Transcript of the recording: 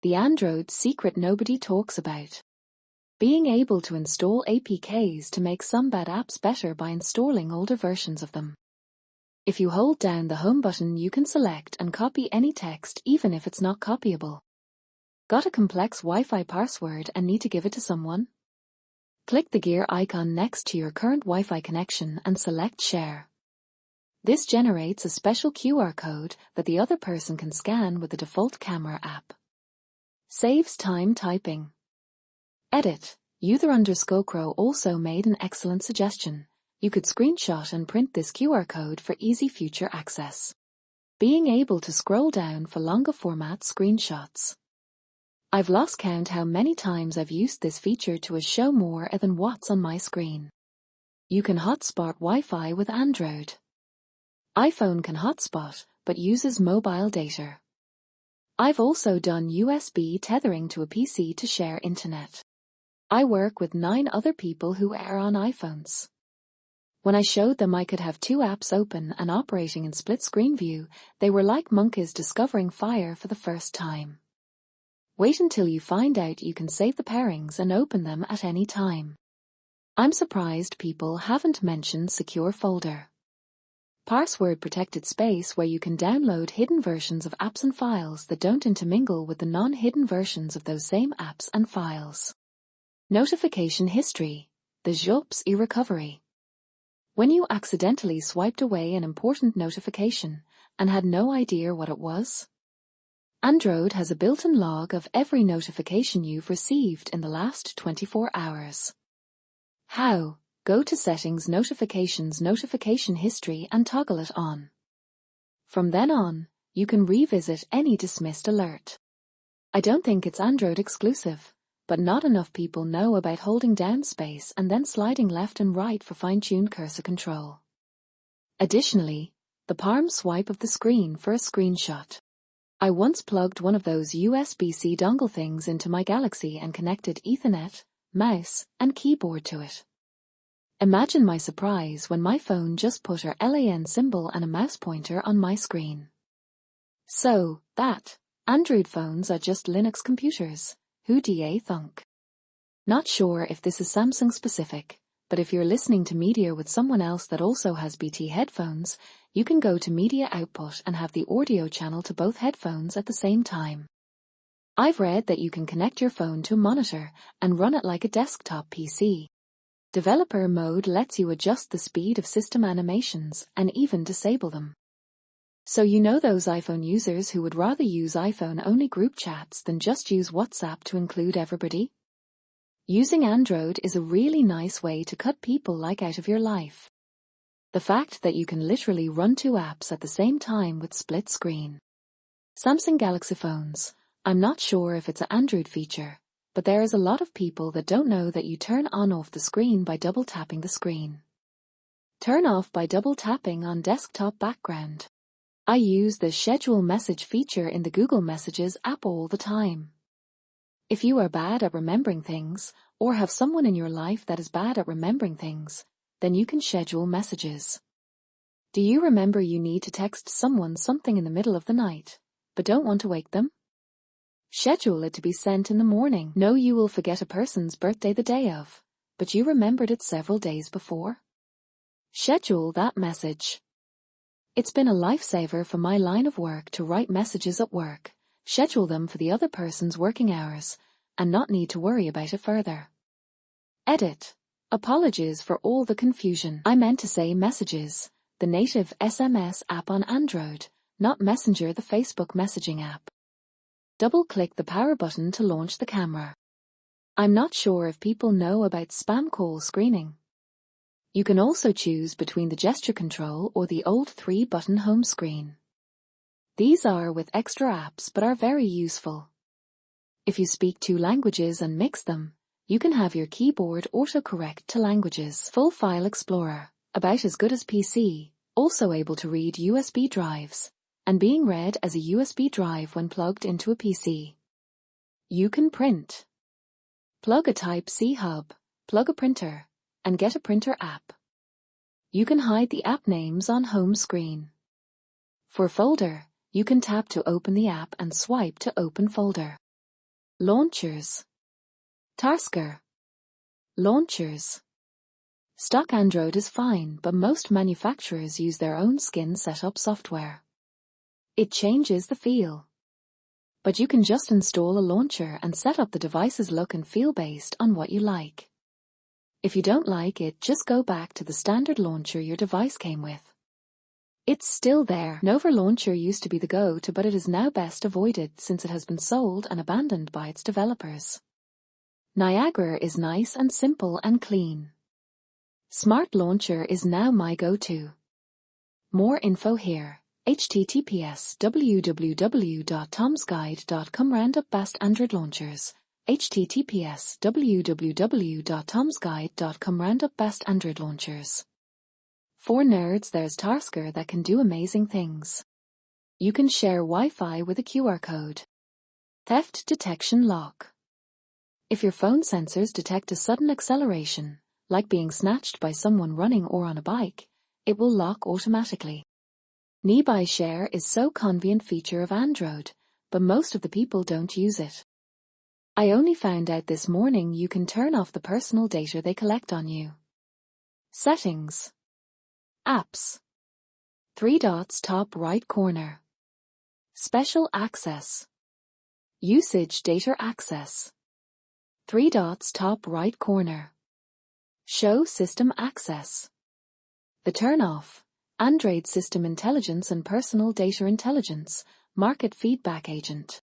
The Android secret nobody talks about. Being able to install APKs to make some bad apps better by installing older versions of them. If you hold down the home button, you can select and copy any text even if it's not copyable. Got a complex Wi-Fi password and need to give it to someone? Click the gear icon next to your current Wi-Fi connection and select Share. This generates a special QR code that the other person can scan with the default camera app. Saves time typing. Edit. User_Crow also made an excellent suggestion. You could screenshot and print this QR code for easy future access. Being able to scroll down for longer format screenshots. I've lost count how many times I've used this feature to show more than what's on my screen. You can hotspot Wi-Fi with Android. iPhone can hotspot, but uses mobile data. I've also done USB tethering to a PC to share internet. I work with 9 other people who are on iPhones. When I showed them I could have 2 apps open and operating in split screen view, they were like monkeys discovering fire for the first time. Wait until you find out you can save the pairings and open them at any time. I'm surprised people haven't mentioned secure folder. Password protected space where you can download hidden versions of apps and files that don't intermingle with the non-hidden versions of those same apps and files. Notification history. The JOPS e-recovery. When you accidentally swiped away an important notification and had no idea what it was? Android has a built-in log of every notification you've received in the last 24 hours. How? Go to Settings, Notifications, Notification History and toggle it on. From then on, you can revisit any dismissed alert. I don't think it's Android exclusive, but not enough people know about holding down space and then sliding left and right for fine-tuned cursor control. Additionally, the palm swipe of the screen for a screenshot. I once plugged one of those USB-C dongle things into my Galaxy and connected Ethernet, mouse, and keyboard to it. Imagine my surprise when my phone just put a LAN symbol and a mouse pointer on my screen. So, Android phones are just Linux computers. Who da thunk? Not sure if this is Samsung specific, but if you're listening to media with someone else that also has BT headphones, you can go to Media Output and have the audio channel to both headphones at the same time. I've read that you can connect your phone to a monitor and run it like a desktop PC. Developer mode lets you adjust the speed of system animations and even disable them. So you know those iPhone users who would rather use iPhone-only group chats than just use WhatsApp to include everybody? Using Android is a really nice way to cut people out of your life. The fact that you can literally run 2 apps at the same time with split screen. Samsung Galaxy phones. I'm not sure if it's an Android feature, but there is a lot of people that don't know that you turn on/off the screen by double tapping the screen. Turn off by double tapping on desktop background. I use the schedule message feature in the Google Messages app all the time. If you are bad at remembering things, or have someone in your life that is bad at remembering things, then you can schedule messages. Do you remember you need to text someone something in the middle of the night, but don't want to wake them? Schedule it to be sent in the morning. Know you will forget a person's birthday the day of, but you remembered it several days before? Schedule that message. It's been a lifesaver for my line of work to write messages at work, schedule them for the other person's working hours, and not need to worry about it further. Edit. Apologies for all the confusion. I meant to say Messages, the native SMS app on Android, not Messenger, the Facebook messaging app. Double-click the power button to launch the camera. I'm not sure if people know about spam call screening. You can also choose between the gesture control or the old 3-button home screen. These are with extra apps but are very useful. If you speak 2 languages and mix them, you can have your keyboard autocorrect to languages. Full File Explorer, about as good as PC, also able to read USB drives, and being read as a USB drive when plugged into a PC. You can print. Plug a Type-C hub, plug a printer, and get a printer app. You can hide the app names on home screen. For folder, you can tap to open the app and swipe to open folder. Launchers. Tasker. Launchers. Stock Android is fine, but most manufacturers use their own skin setup software. It changes the feel. But you can just install a launcher and set up the device's look and feel based on what you like. If you don't like it, just go back to the standard launcher your device came with. It's still there. Nova Launcher used to be the go-to, but it is now best avoided since it has been sold and abandoned by its developers. Niagara is nice and simple and clean. Smart Launcher is now my go-to. More info here. https://www.tomsguide.com Roundup Best Android Launchers. https://www.tomsguide.com Roundup Best Android Launchers. For nerds, there's Tasker that can do amazing things. You can share Wi-Fi with a QR code. Theft Detection Lock. If your phone sensors detect a sudden acceleration, like being snatched by someone running or on a bike, it will lock automatically. Nearby Share is so convenient feature of Android, but most of the people don't use it. I only found out this morning you can turn off the personal data they collect on you. Settings. Apps. 3 dots top right corner. Special access. Usage data access. 3 dots top right corner. Show system access. The turn off. Android System Intelligence and Personal Data Intelligence, Market Feedback Agent.